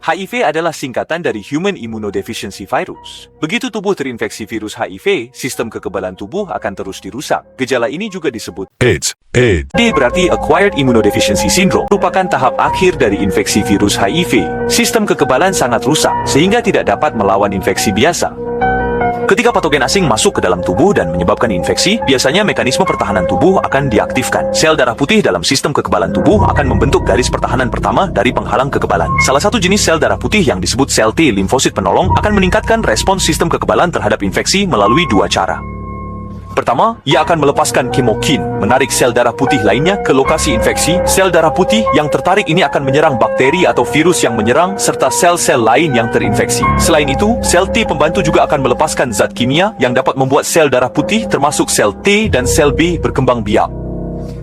HIV adalah singkatan dari Human Immunodeficiency Virus. Begitu tubuh terinfeksi virus HIV, sistem kekebalan tubuh akan terus dirusak. Gejala ini juga disebut AIDS. A berarti Acquired Immunodeficiency Syndrome, merupakan tahap akhir dari infeksi virus HIV. Sistem kekebalan sangat rusak, sehingga tidak dapat melawan infeksi biasa. Ketika patogen asing masuk ke dalam tubuh dan menyebabkan infeksi, biasanya mekanisme pertahanan tubuh akan diaktifkan. Sel darah putih dalam sistem kekebalan tubuh akan membentuk garis pertahanan pertama dari penghalang kekebalan. Salah satu jenis sel darah putih yang disebut sel T limfosit penolong akan meningkatkan respons sistem kekebalan terhadap infeksi melalui dua cara. Pertama, ia akan melepaskan kemokin, menarik sel darah putih lainnya ke lokasi infeksi. Sel darah putih yang tertarik ini akan menyerang bakteri atau virus yang menyerang, serta sel-sel lain yang terinfeksi. Selain itu, sel T pembantu juga akan melepaskan zat kimia yang dapat membuat sel darah putih termasuk sel T dan sel B berkembang biak.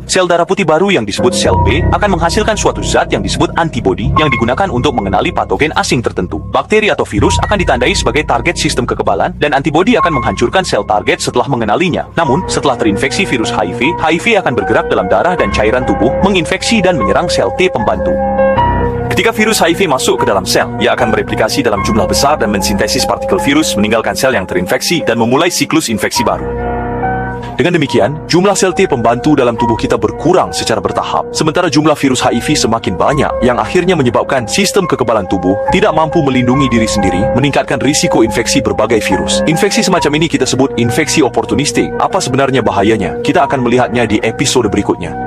Sel darah putih baru yang disebut sel B akan menghasilkan suatu zat yang disebut antibodi yang digunakan untuk mengenali patogen asing tertentu. Bakteri atau virus akan ditandai sebagai target sistem kekebalan dan antibodi akan menghancurkan sel target setelah mengenalinya. Namun, setelah terinfeksi virus HIV, HIV akan bergerak dalam darah dan cairan tubuh, menginfeksi dan menyerang sel T pembantu. Ketika virus HIV masuk ke dalam sel, ia akan mereplikasi dalam jumlah besar dan mensintesis partikel virus, meninggalkan sel yang terinfeksi dan memulai siklus infeksi baru. Dengan demikian, jumlah sel T pembantu dalam tubuh kita berkurang secara bertahap, sementara jumlah virus HIV semakin banyak, yang akhirnya menyebabkan sistem kekebalan tubuh tidak mampu melindungi diri sendiri, meningkatkan risiko infeksi berbagai virus. Infeksi semacam ini kita sebut infeksi oportunistik. Apa sebenarnya bahayanya? Kita akan melihatnya di episode berikutnya.